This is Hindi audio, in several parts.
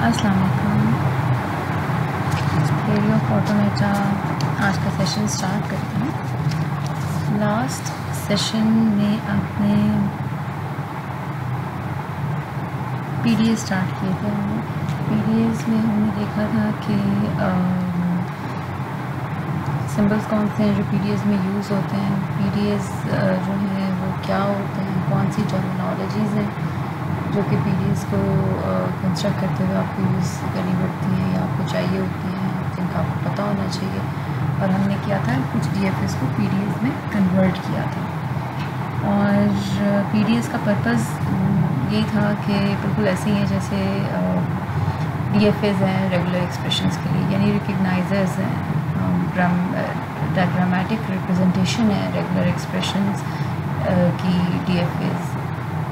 अस्सलाम वालेकुम। थियरी ऑफ ऑटोमेटा आज का सेशन स्टार्ट करते हैं। लास्ट सेशन में आपने पीडीएस स्टार्ट किए थे। पीडीएस में हमने देखा था कि सिंबल्स कौन से हैं जो पीडीएस में यूज़ होते हैं, पीडीएस जो हैं वो क्या होते हैं, कौन सी टर्मिनोलॉजीज़ हैं जो कि पीडीएस को कंस्ट्रक्ट करते हुए आपको यूज़ करनी पड़ती हैं या आपको चाहिए होती हैं, जिनका आपको पता होना चाहिए। और हमने किया था कुछ डीएफएस को पीडीएस में कन्वर्ट किया था। और पीडीएस का पर्पज़ यही था कि बिल्कुल ऐसे ही है जैसे डीएफएस हैं रेगुलर एक्सप्रेशंस के लिए, यानी रिकग्नाइजर्स हैं, डायग्रामेटिक रिप्रेजेंटेशन है रेगुलर एक्सप्रेशंस की डीएफएस।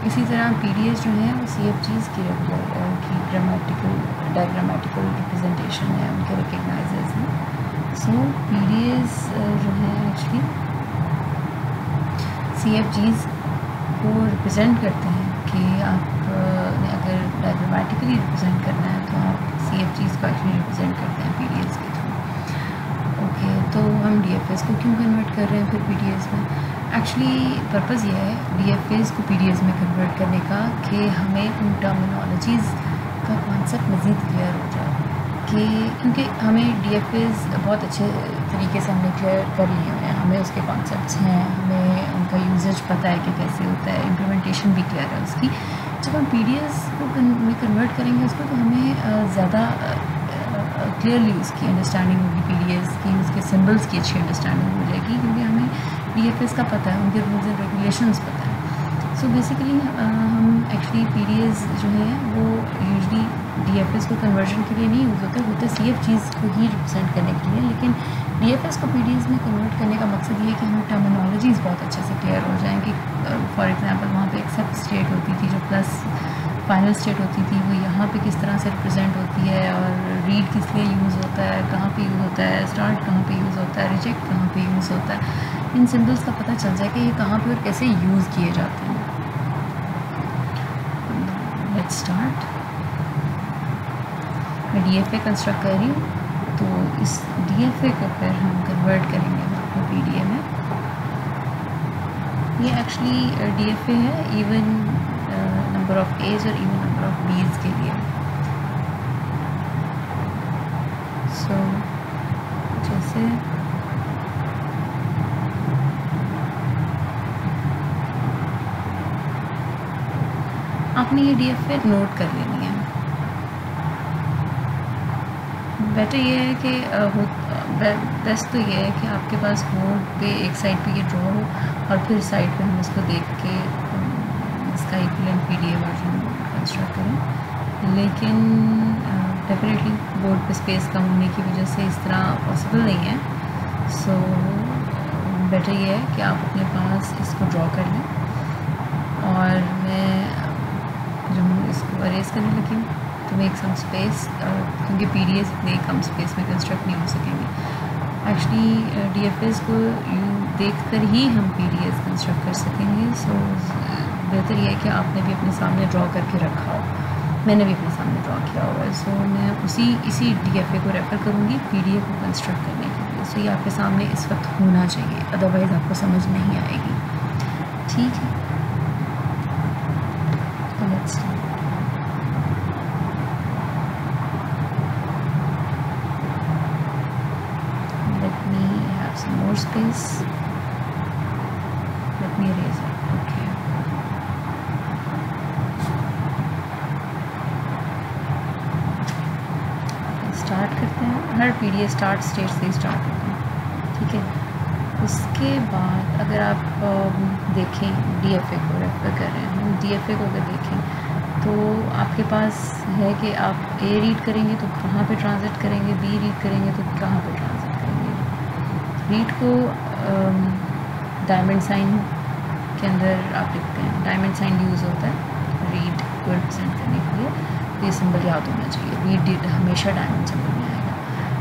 इसी तरह पीडीएस जो है वो सीएफजीज़ की रेगुलर की डायग्रामेटिकल रिप्रेजेंटेशन है, उनके रिकग्नाइजर्स हैं। सो पीडीएस जो है एक्चुअली सीएफजीज़ को रिप्रेजेंट करते हैं कि आप अगर डायग्रामेटिकली रिप्रेजेंट करना है तो आप सीएफजीज़ को एक्चुअली रिप्रेजेंट करते हैं पीडीएस के थ्रू। ओके, तो हम डीएफएस को क्यों कन्वर्ट कर रहे हैं फिर पीडीएस में? एक्चुअली पर्पज़ ये है डीएफएस को पीडीएस में कन्वर्ट करने का कि हमें उन टर्मिनोलॉजीज़ का कॉन्सेप्ट मज़ीद क्लियर हो जाए, कि क्योंकि हमें डीएफएस बहुत अच्छे तरीके से हमने क्लियर कर लिए हुए हैं, हमें उसके कॉन्सेप्ट्स हैं, हमें उनका यूजेज पता है कि कैसे होता है, इम्प्लीमेंटेशन भी क्लियर है उसकी। जब हम पीडीएस को में कन्वर्ट करेंगे उसको तो हमें ज़्यादा क्लियरली उसकी अंडरस्टैंडिंग होगी पीडीएस की, उसके सिंबल्स की अच्छी अंडरस्टैंडिंग हो जाएगी, क्योंकि हमें डीएफएस का पता है, उनके रूल्स एंड रेगुलेशंस पता है। सो बेसिकली हम एक्चुअली पीडीएस जो है वो यूजली डीएफएस को कन्वर्जन के लिए नहीं यूज़ होते सीएफजीज़ को ही रिप्रेजेंट करने के लिए, लेकिन डीएफएस को पीडीएस में कन्वर्ट करने का मकसद ये है कि हमें टर्मिनोलॉजीज़ बहुत अच्छे से क्लियर हो जाएँ कि फॉर एग्जांपल वहाँ पे एक्सेप्ट स्टेट होती थी जो प्लस फाइनल स्टेट होती थी, वो यहाँ पे किस तरह से रिप्रेजेंट होती है, और रीड किस लिए यूज़ होता है, कहाँ पे यूज़ होता है, स्टार्ट कहाँ पे यूज़ होता है, रिजेक्ट कहाँ पे यूज़ होता है। इन सिंबल्स का पता चल जाए कि ये कहाँ पे और कैसे यूज़ किए जाते हैं। Let's start. मैं डीएफए कंस्ट्रक्ट कर रही हूँ, तो इस डीएफए को फिर हम कन्वर्ट करेंगे अपने पीडीए में। ये एक्चुअली डीएफए है इवन नंबर ऑफ एज और इवन नंबर ऑफ बीज के लिए। सो जैसे आपने ये डीएफए नोट कर लेनी है। बेटर ये है कि बेस्ट तो ये है कि आपके पास हो पे एक साइड पे ये ड्रॉ हो और फिर साइड पे हम इसको देख के इसका इक्विवेलेंट पीडीए वर्जन कंस्ट्रक्ट करें, लेकिन डेफिनेटली बोर्ड पे स्पेस कम होने की वजह से इस तरह पॉसिबल नहीं है। सो बेटर ये है कि आप अपने पास इसको ड्रॉ कर लें, और मैं जब इसको अरेज करने लगी हूँ तो मेक सम स्पेस, क्योंकि पीडीएस इतने कम स्पेस में कंस्ट्रक्ट नहीं हो सकेंगे। एक्चुअली डीएफएस को देख कर ही हम पीडीएस कंस्ट्रक्ट कर सकेंगे। सो बेहतर यह है कि आपने भी अपने सामने ड्रॉ करके रखा हो, मैंने भी अपने सामने ड्रॉ किया हुआ है। सो मैं इसी डीएफए को रेफ़र करूँगी पीडीए को कंस्ट्रक्ट करने के लिए। सो ये आपके सामने इस वक्त होना चाहिए, अदरवाइज़ आपको समझ नहीं आएगी। ठीक है, तो let's start. Some more space. Let me erase it. Okay. Start करते हैं। हर पीडीए स्टार्ट स्टेज से स्टार्ट होता है, ठीक है। उसके बाद अगर आप देखें डीएफए को रेफर कर रहे हैं, डीएफए को अगर देखें तो आपके पास है कि आप ए रीड करेंगे तो कहाँ पे ट्रांजिट करेंगे, बी रीड करेंगे तो कहाँ पे ट्रांजिट करेंगे। रीड को डायमंड साइन के अंदर आप लिखते हैं, डायमंड साइन यूज़ होता है रीड को रिप्रेजेंट करने के लिए, तो ये सिंबल याद होना चाहिए। रीड हमेशा डायमंड सिंबल में आएगा।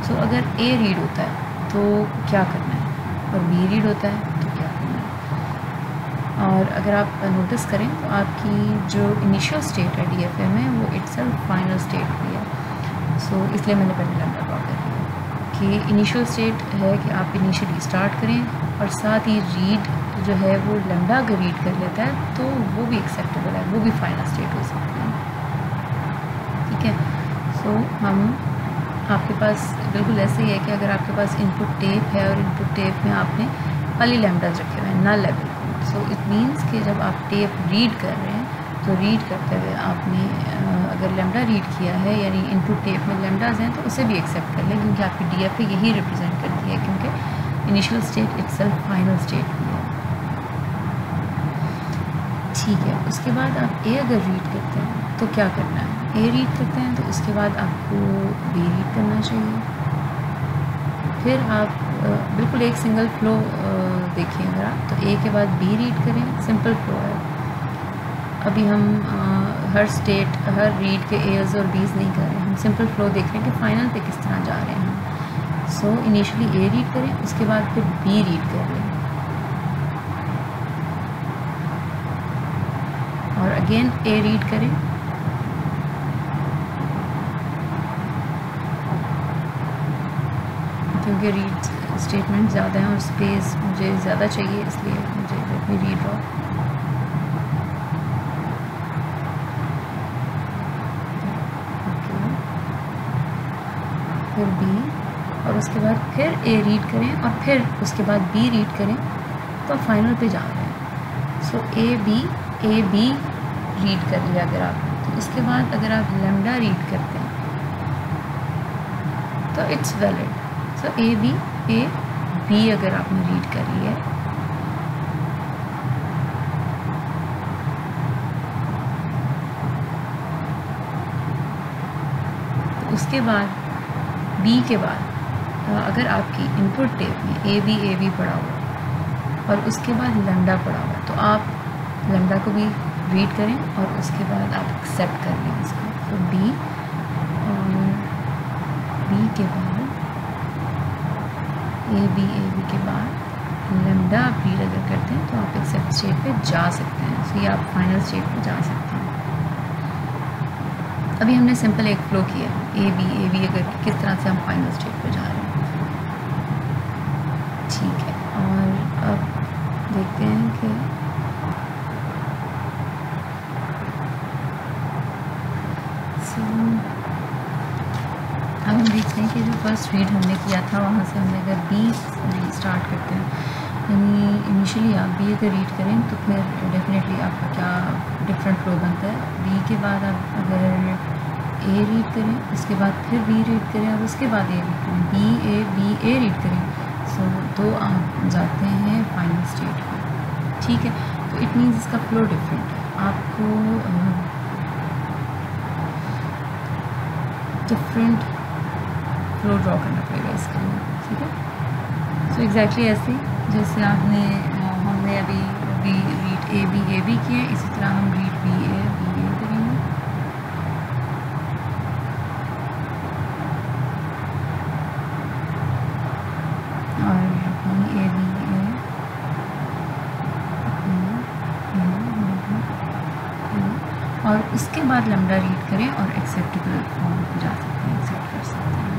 सो अगर ए रीड होता है तो क्या करना है, और बी रीड होता है तो क्या करना है। और अगर आप नोटिस करें तो आपकी जो इनिशियल स्टेट है डीएफए में वो इट्सेल्फ फाइनल स्टेट भी है। सो इसलिए मैंने पहले लैम्डा ड्रॉ कर लिया कि इनिशियल स्टेट है कि आप इनिशियली स्टार्ट करें और साथ ही रीड जो है वो लैम्डा अगर रीड कर लेता है तो वो भी एक्सेप्टेबल है, वो भी फाइनल स्टेट हो सकती है। ठीक है, सो हम आपके पास बिल्कुल ऐसे ही है कि अगर आपके पास इनपुट टेप है और इनपुट टेप में आपने खाली लैम्डाज रखे हुए हैं ना लेवल, सो इट मीन्स कि जब आप टेप रीड कर रहे हैं तो रीड करते हुए आपने अगर लैम्डा रीड किया है यानी इनपुट टेप में लैम्डाज हैं तो उसे भी एक्सेप्ट कर लें, क्योंकि आपकी डीएफए यही रिप्रेजेंट करती है, क्योंकि initial state itself final state भी है। ठीक है, उसके बाद आप ए अगर रीड करते हैं तो क्या करना है, ए रीड करते हैं तो उसके बाद आपको बी रीड करना चाहिए। फिर आप बिल्कुल एक सिंगल फ्लो देखिए अगर आप, तो ए के बाद बी रीड करें, सिंपल फ्लो है। अभी हम हर स्टेट हर रीड के एज और बीज नहीं कर रहे हैं, हम सिंपल फ्लो देख रहे हैं कि फाइनल पे किस तरह जा रहे हैं। सो इनिशियली ए रीड करें, उसके बाद फिर बी रीड कर लें और अगेन ए रीड करें, क्योंकि रीड स्टेटमेंट ज़्यादा हैं और स्पेस मुझे ज़्यादा चाहिए, इसलिए मुझे लेट मी रीड ड्रॉ। फिर बी और उसके बाद फिर ए रीड करें और फिर उसके बाद बी रीड करें तो फाइनल पे जा रहे हैं। सो ए बी रीड कर लिया अगर आप, तो उसके बाद अगर आप लैम्डा रीड करते हैं तो it's valid. So A B अगर आपने रीड कर लिया है तो उसके बाद बी के बाद अगर आपकी इनपुट टेप में ए बी पड़ा हुआ और उसके बाद लैम्डा पड़ा हुआ तो आप लैम्डा को भी रीड करें और उसके बाद आप एक्सेप्ट कर लें इसको। तो बी के बाद ए बी के बाद लैम्डा आप रीड अगर करते हैं तो आप एक्सेप्ट स्टेट पे जा सकते हैं। सो ये आप फाइनल स्टेट पे जा सकते हैं। अभी हमने सिंपल एक फ्लो किया ए बी अगर किस तरह से हम फाइनल स्टेट पे जा रहे हैं। ठीक है, और अब देखते हैं कि अब हम देखते हैं कि जो फर्स्ट रीड हमने किया था वहाँ से हमने अगर बी स्टार्ट करते हैं, यानी इनिशियली आप बी अगर रीड करें तो फिर डेफिनेटली आपका क्या डिफरेंट फ्लो बनता है। बी के बाद आप अगर ए रीड करें, उसके बाद फिर बी रीड करें और उसके बाद ए रीड करें, बी ए रीड करें, सो तो आप जाते हैं फाइनल स्टेट पर। ठीक है, तो इट मीन्स इसका फ्लो डिफरेंट है, आपको डिफरेंट फ्लो ड्रॉ करना पड़ेगा इसके लिए। ठीक है, सो एग्जैक्टली ऐसे जैसे हमने अभी रीड ए बी किए, इसी तरह हम रीड बी ए करेंगे। और ए बी और उसके बाद लैम्डा रीड करें और एक्सेप्टेबल फॉर्म पे जा सकते हैं, एक्सेप्ट कर सकते हैं।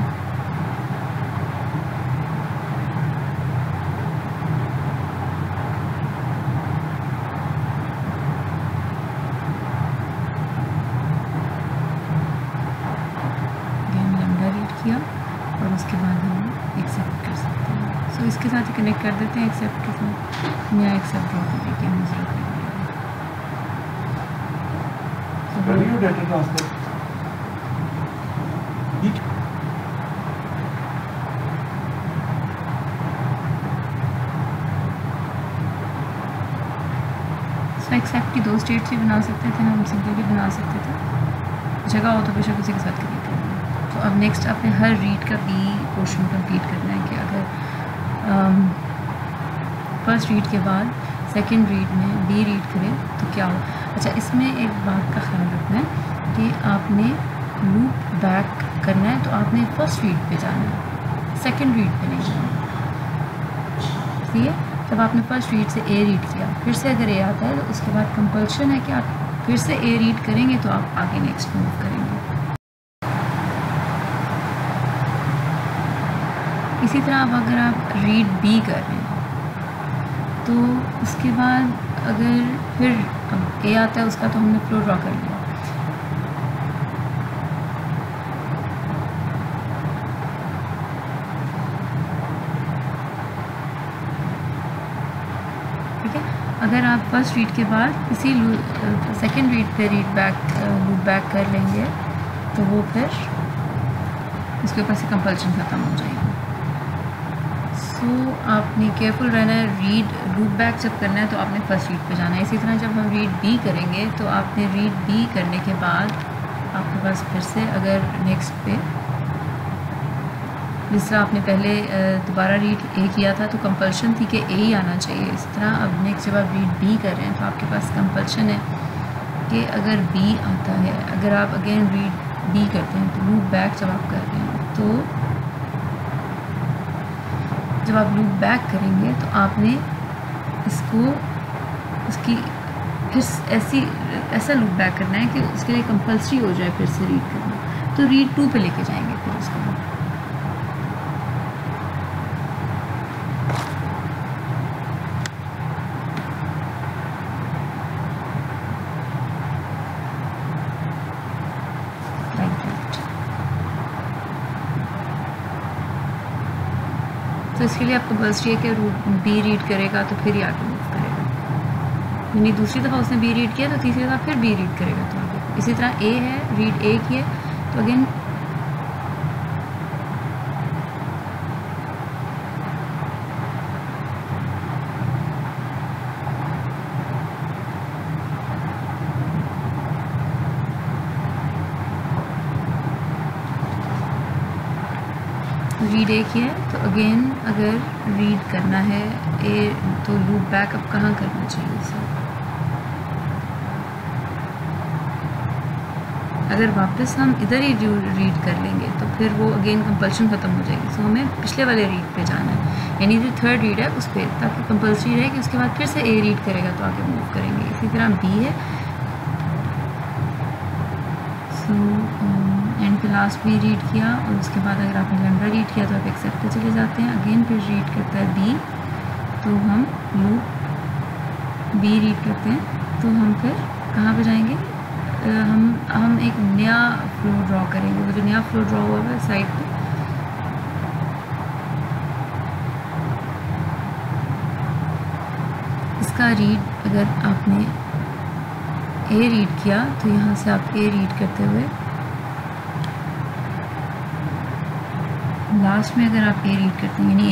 अगेन लैम्डा रीड किया और उसके बाद हम एक्सेप्ट कर सकते हैं। सो इसके साथ ही कनेक्ट कर देते हैं एक्सेप्ट के साथ, या एक्सेप्ट ड्रॉ करने की हमें ज़रूरत नहीं है। डेटा ट्रांसफर एक्सेप्ट की दो स्टेट्स भी बना सकते थे, हम सिंपल भी बना सकते थे, जगह हो तो बेशक उसी के साथ कनेक्ट करना है। तो अब नेक्स्ट आपने हर रीड का बी पोर्शन कंप्लीट करना है कि अगर फर्स्ट रीड के बाद सेकंड रीड में बी रीड करें तो क्या हो। अच्छा, इसमें एक बात का ख्याल रखना है कि आपने लूप बैक करना है तो आपने फर्स्ट रीड पे जाना है, सेकंड रीड पे नहीं जाना। ठीक है, जब आपने फर्स्ट रीड से ए रीड किया, फिर से अगर ए आता है तो उसके बाद कंपल्शन है कि आप फिर से ए रीड करेंगे तो आप आगे नेक्स्ट मूव करेंगे। इसी तरह अब अगर आप रीड बी कर रहे हैं तो उसके बाद अगर फिर अब ए आता है उसका तो हमने फ्लो ड्रॉ कर लिया। ठीक है, अगर आप फर्स्ट रीड के बाद इसी सेकेंड रीड पे लूप बैक कर लेंगे तो वो फिर उसके ऊपर से कंपल्शन ख़त्म हो जाएगी। सो आपने केयरफुल रहना है। लूप बैक जब करना है तो आपने फर्स्ट रीड पे जाना है। इसी तरह जब हम रीड बी करेंगे तो आपने रीड बी करने के बाद आपके पास फिर से अगर नेक्स्ट पे जिस तरह आपने पहले दोबारा रीड ए किया था तो कंपल्शन थी कि ए ही आना चाहिए। इस तरह अब नेक्स्ट जब आप रीड बी कर रहे हैं तो आपके पास कंपल्शन है कि अगर बी आता है, अगर आप अगेन रीड बी करते हैं तो लूप बैक जब आप कर रहे हैं तो जब आप लूप बैक करेंगे तो आपने इसको उसकी फिर ऐसा लूप बैक करना है कि उसके लिए कंपल्सरी हो जाए फिर से रीड करना। तो रीड 2 पे लेके जाएंगे फिर उसको। तो इसके लिए आपको कंपल्सरी है कि बी रीड करेगा तो फिर ही आगे मूव करेगा। यानी दूसरी दफ़ा उसने बी रीड किया तो तीसरी दफ़ा फिर बी रीड करेगा तो आगे। इसी तरह ए है, रीड ए की है तो अगेन रीड ए की है तो अगेन अगर रीड करना है ए तो लूप बैक अब कहाँ करना चाहिए इसे। अगर वापस हम इधर ही रीड कर लेंगे तो फिर वो अगेन कंपल्शन ख़त्म हो जाएगी। सो हमें पिछले वाले रीड पे जाना है, यानी जो थर्ड रीड है उस पर, ताकि कंपल्सरी रहे कि उसके बाद फिर से ए रीड करेगा तो आगे मूव करेंगे। इसी तरह बी है, सो एंड पे लास्ट बी रीड किया और उसके बाद अगर आपने लैम्डा रीड किया तो आप एक्सेप्ट पे चले जाते हैं। अगेन फिर रीड करता है बी तो हम लूप बी रीड करते हैं तो हम फिर कहाँ पे जाएंगे, हम एक नया फ्लो ड्रॉ करेंगे। वो जो नया फ्लो ड्रॉ हुआ है साइड पे इसका रीड अगर आपने ए रीड किया तो यहाँ से आप ए रीड करते हुए लास्ट में अगर आप ए रीड करते हैं, यानी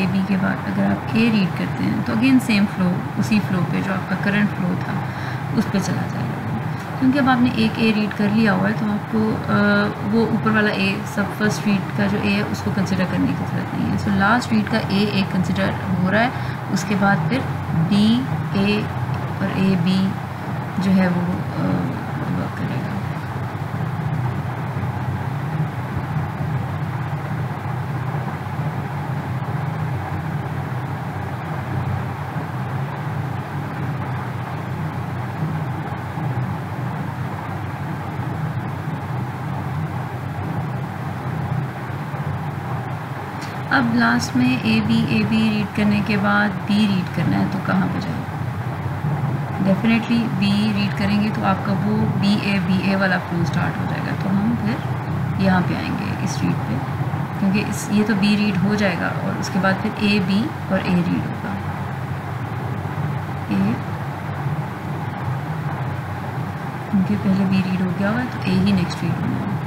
ए बी के बाद अगर आप ए रीड करते हैं तो अगेन सेम फ्लो, उसी फ्लो पे जो आपका करंट फ्लो था उस पे चला जाएगा। क्योंकि अब आपने एक ए रीड कर लिया हुआ है तो आपको वो ऊपर वाला ए सब फर्स्ट रीड का जो ए है उसको कंसिडर करने की ज़रूरत नहीं है। सो लास्ट रीड का ए कंसिडर हो रहा है, उसके बाद फिर बी ए और ए बी जो है वो वर्क करेगा। अब लास्ट में ए बी रीड करने के बाद बी रीड करना है तो कहाँ पे जाए? डेफिनेटली बी रीड करेंगे तो आपका वो बी ए वाला फ्लो स्टार्ट हो जाएगा। तो हम फिर यहाँ पे आएंगे इस रीड पे, क्योंकि ये तो बी रीड हो जाएगा और उसके बाद फिर ए बी और ए रीड होगा। ए क्योंकि पहले बी रीड हो गया हुआ है तो ए ही नेक्स्ट रीड होना है।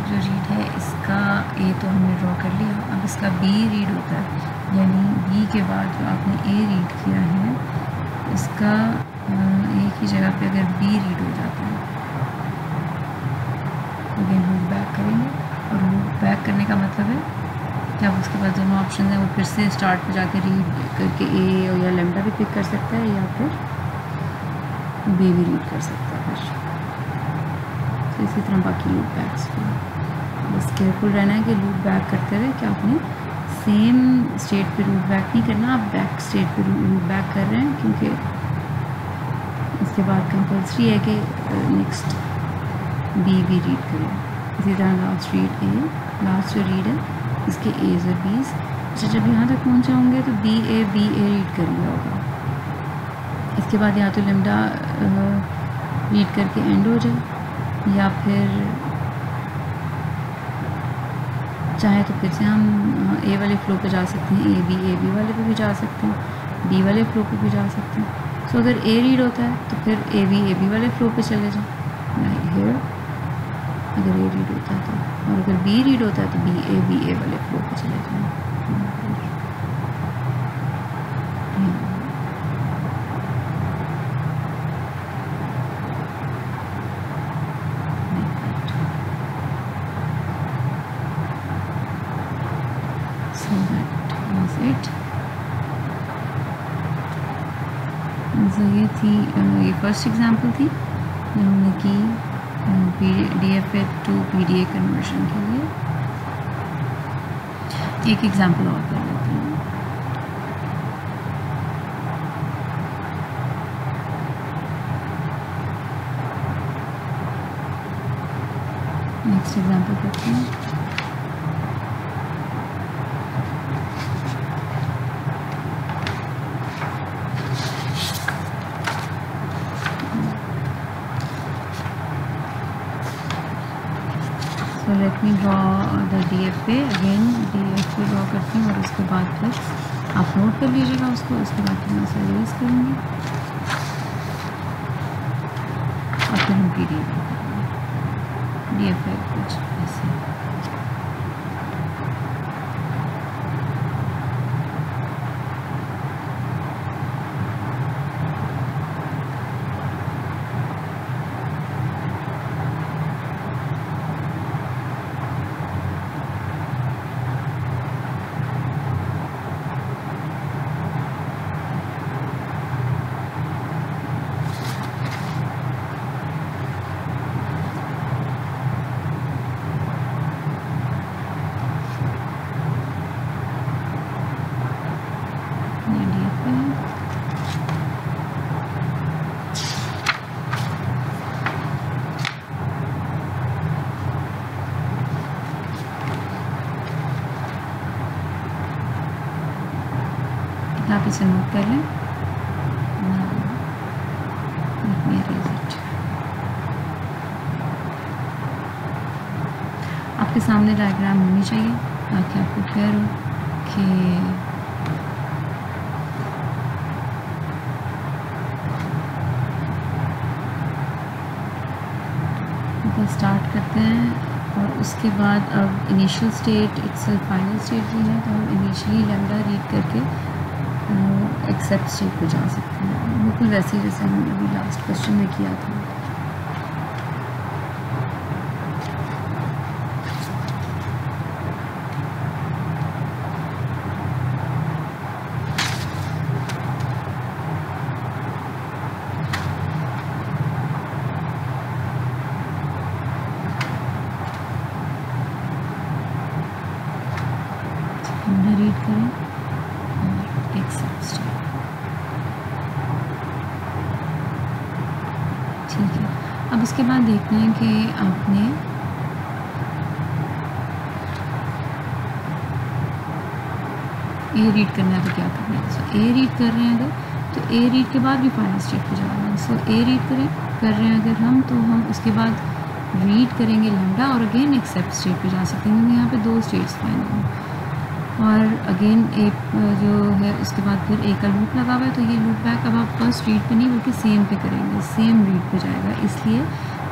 जो रीड है इसका ए तो हमने ड्रॉ कर लिया, अब इसका बी रीड होता है, यानी बी के बाद जो आपने ए रीड किया है इसका ए की जगह पे अगर बी रीड हो जाता है तो अगेन लूप बैक करेंगे। और लूप बैक करने का मतलब है कि आप उसके बाद दोनों ऑप्शन हैं वो फिर से स्टार्ट पे जाकर रीड करके ए या लैम्डा भी पिक कर सकता है या फिर बी भी रीड कर सकता है फिर। तो इसी तरह बाकी लूप बैक्स पे बस केयरफुल रहना है कि लूप बैक करते हुए कि आपने सेम स्टेट पे लूप बैक नहीं करना, आप बैक स्टेट पे लूप बैक कर रहे हैं, क्योंकि इससे उसके बाद कंपल्सरी है कि नेक्स्ट बी भी रीड करें। इसी तरह लास्ट रीड ए, लास्ट जो रीड है इसके एज और बीज। अच्छा, जब यहाँ तक पहुँचे होंगे तो बी ए रीड कर लिया होगा। इसके बाद या तो लेमडा रीड करके एंड हो जाए, या फिर चाहे तो फिर से हम ए वाले फ्लो पे जा सकते हैं, ए बी वाले पे भी जा सकते हैं, बी वाले फ्लो पे भी जा सकते हैं। सो अगर ए रीड होता है तो फिर ए बी वाले फ्लो पे चले जाएं हियर, अगर ए रीड होता है तो, और अगर बी रीड होता है तो बी ए वाले फ्लो पे चले जाएं। ये थी ये फर्स्ट एग्जांपल थी जो हमने की DFA टू PDA कन्वर्शन के लिए। एक एग्जांपल और कर लेते हैं। नेक्स्ट एग्जांपल करते हैं। So let me draw the DFA again। DFA draw करती हूँ और उसके बाद फिर आप नोट कर लीजिएगा उसको। उसके बाद फिर मैं उसे रेज करूँगी और फिर हम PDA करेंगे। DFA कुछ ऐसे। आप इसे नोट कर लें। आपके सामने डायग्राम होनी चाहिए ताकि आपको क्लियर हो कि स्टार्ट करते हैं और उसके बाद अब initial state itself final state भी है, तो हम इनिशियली लैम्डा रीड करके एक्सेप्ट स्टेट पे जा सकते हैं, बिल्कुल वैसे ही जैसे हमने अभी लास्ट क्वेश्चन में किया था। रीड करें और एक्सेप्ट स्टेट। ठीक है, अब इसके बाद देखते हैं कि आपने ए रीड करना है तो क्या करना है। सो ए रीड कर रहे हैं अगर, तो ए रीड के बाद भी फाइनल स्टेट पे जाना है। सो ए रीड कर रहे हैं अगर हम, तो हम उसके बाद रीड करेंगे लैम्डा और अगेन एक्सेप्ट स्टेट पे जा सकते हैं, क्योंकि यहाँ पे दो स्टेट्स फाइनल हैं। और अगेन ए जो है उसके बाद फिर ए का लूप लगा हुआ है, तो ये लूप बैक अब आप फर्स्ट रीड पे नहीं बल्कि सेम पे करेंगे, सेम रीड पे जाएगा, इसलिए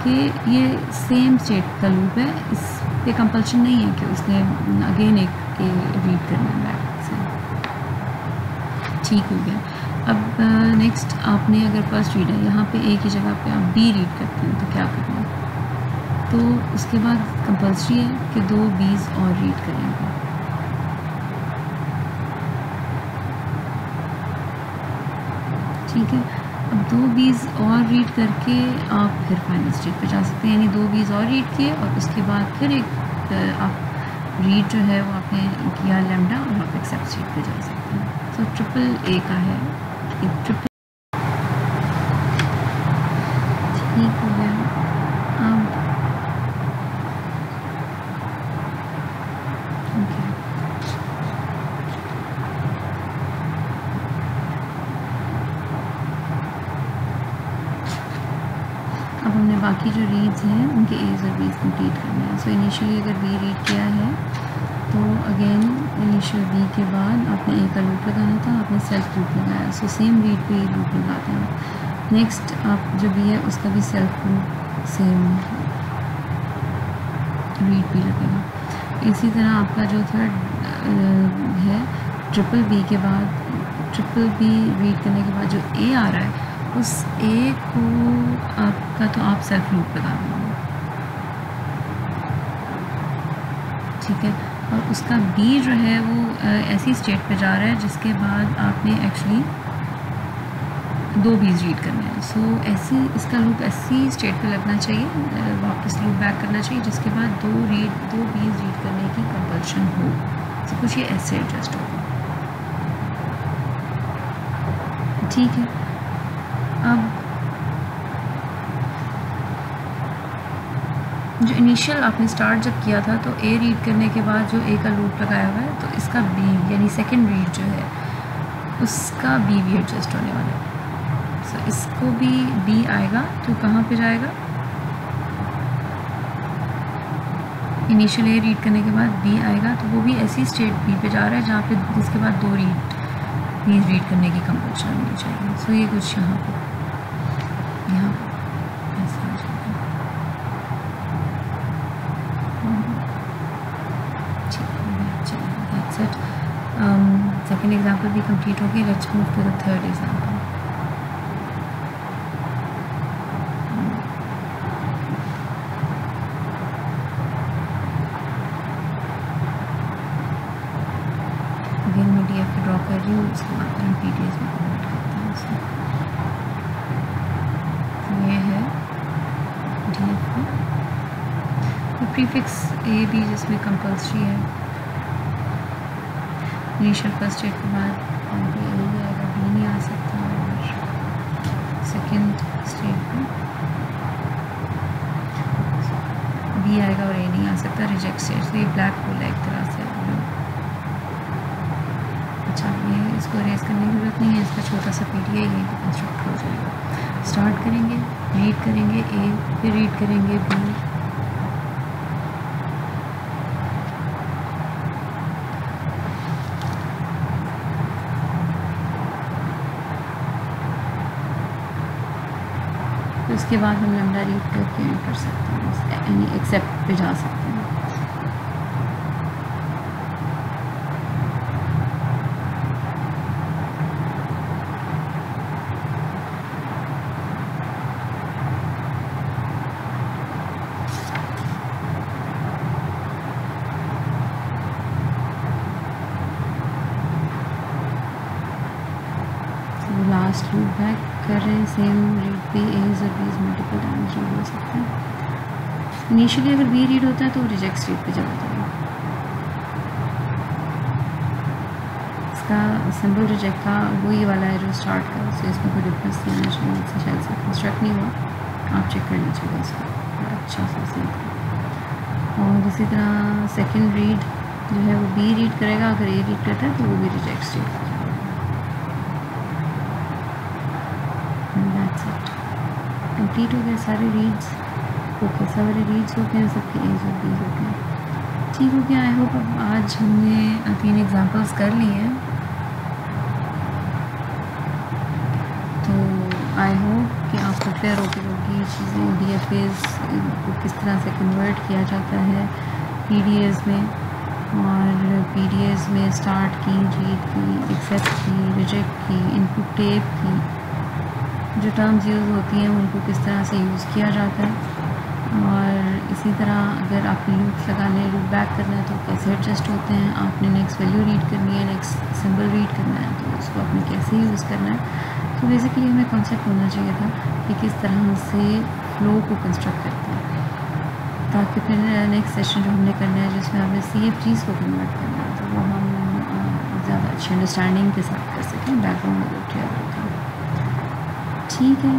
कि ये सेम स्टेट का लूप है, इस पे कंपल्शन नहीं है कि उसने अगेन एक रीड करना है बैक से। ठीक हो गया। अब नेक्स्ट आपने अगर फर्स्ट रीड है, यहाँ पे ए की जगह पे आप बी रीड करते हैं तो क्या करना है, तो उसके बाद कंपल्सरी है कि दो बीज और रीड करेंगे। ठीक है, अब दो बीज और रीड करके आप फिर फाइनल स्टेट पे जा सकते हैं, यानी दो बीज और रीड किए और उसके बाद फिर एक आप रीड जो है वो आपने किया लैम्डा और आप एक्सेप्ट स्टेट पे जा सकते हैं। तो ट्रिपल ए का है, ट्रिपल हमने बाकी जो रीड्स हैं उनके एज और बीज कंप्लीट करने हैं। सो इनिशियली अगर बी रीड किया है तो अगेन इनिशियल बी के बाद आपने ए का लूप लगाना था, आपने सेल्फ लूप लगाया। सो सेम रीड पे लूप लगाते हैं। नेक्स्ट आप जो बी है उसका भी सेल्फ लूप सेम रीड भी लगेगा। इसी तरह आपका जो थर्ड है ट्रिपल बी के बाद, ट्रिपल बी रीड करने के बाद जो ए आ रहा है उस ए को आपका तो आप सेल्फ लूप लगा देंगे, ठीक है। और उसका बी जो है वो ऐसी स्टेट पे जा रहा है जिसके बाद आपने एक्चुअली 2 बीज रीड करने हैं। सो ऐसी इसका लूप ऐसी स्टेट पे लगना चाहिए, वापस लूप बैक करना चाहिए जिसके बाद 2 बीज रीड करने की कंपल्शन हो। तो कुछ ये ऐसे एडजस्ट होगा, ठीक है। अब जो इनिशियल आपने स्टार्ट जब किया था तो ए रीड करने के बाद जो ए का लूप लगाया हुआ है तो इसका बी यानी सेकंड रीड जो है उसका बी भी एडजस्ट होने वाला है। सो इसको भी बी आएगा तो कहाँ पे जाएगा, इनिशियल ए रीड करने के बाद बी आएगा तो वो भी ऐसी स्टेट बी पे जा रहा है जहाँ पे जिसके बाद 2 बीज रीड करने की कंपल्शन होनी चाहिए। सो ये कुछ यहाँ पे ऐसा आ जाएगा, ठीक है। चलिए दैट्स इट। सेकेंड एग्जाम्पल भी कंप्लीट हो गया। Let's move to the third example. Again मैं डी एफ ड्रॉ कर रही हूँ, उसके बाद हम पी डी एस में कन्वर्ट करते हैं उसे। तो ये है डी एफ में तो प्रीफिक्स ए बी जिसमें कंपल्सरी है। इनिशियल फर्स्ट स्टेट के बाद ए भी आएगा, बी नहीं आ सकता, और सेकेंड स्टेट में बी आएगा और ए नहीं आ सकता, रिजेक्ट स्टेट। तो ये ब्लैक होल है एक तरह से। अच्छा, ये इसको रेज करने की जरूरत नहीं है, इसका छोटा सा पीडी है, ये कंस्ट्रक्ट हो जाएगा। स्टार्ट करेंगे, रीड करेंगे ए, फिर रीड करेंगे बी, तो उसके बाद हम लैम्डा रीड करके एंड कर सकते हैं, यानी एक्सेप्ट पे जा सकते हैं। लास्ट लूप बैक कर रहे हैं, सेम रीड पे एज और बीज मल्टीपल टाइम्स रीड हो सकते हैं। इनिशियली अगर बी रीड होता है तो रिजेक्ट स्टेट पे चला जाएगा। इसका सिंबल रिजेक्ट का वही वाला है जो स्टार्ट का, तो इसमें कोई डिफरेंस नहीं आना चाहिए। इससे शायद से कंस्ट्रक्ट नहीं हुआ, आप चेक कर लीजिएगा इसको अच्छा से सीख। और इसी तरह सेकेंड रीड जो है वो बी रीड करेगा, अगर ए रीड करता है तो वो भी रिजेक्ट स्टेट का। कंप्लीट हो गए सारे रीड्स, ओके सारे रीड्स हो गए, सबके एज और बीज हो गए, ठीक हो गया। आई होप अब आज हमने 3 एग्जांपल्स कर लिए हैं, तो आई होप कि आपको क्लियर हो गई होगी चीज़ें, DFAs को किस तरह से कन्वर्ट किया जाता है PDAs में, और PDAs में स्टार्ट की, रीड की, एक्सेप्ट की, रिजेक्ट की, इनपुट टेप की, जो टर्म्स यूज़ होती हैं उनको किस तरह से यूज़ किया जाता है। और इसी तरह अगर आप लूप लगाने, लूप बैक करना है तो कैसे एडजस्ट होते हैं, आपने नेक्स्ट वैल्यू रीड करनी है, नेक्स्ट सिंबल रीड करना है तो उसको आपने कैसे यूज़ करना है। तो बेसिकली हमें कॉन्सेप्ट होना चाहिए था कि किस तरह से फ्लो को कंस्ट्रक्ट करते हैं, ताकि फिर नेक्स्ट सेशन जो हमने करना है जिसमें हमने CFGs को कन्वर्ट करना है तो वो हम ज़्यादा अच्छी अंडरस्टैंडिंग के साथ कर सकें, बैकग्राउंड अगर क्लियर होता है। ठीक है,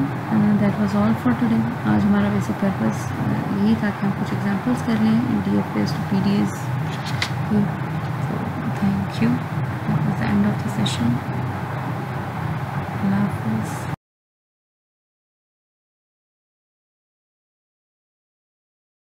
that was all for today. आज हमारा बेसिक पर्पस यही था कि हम कुछ एग्जांपल्स कर लें DFAs to PDAs। Thank you, that was the end of the session. अल्लाह हाफ़िज़।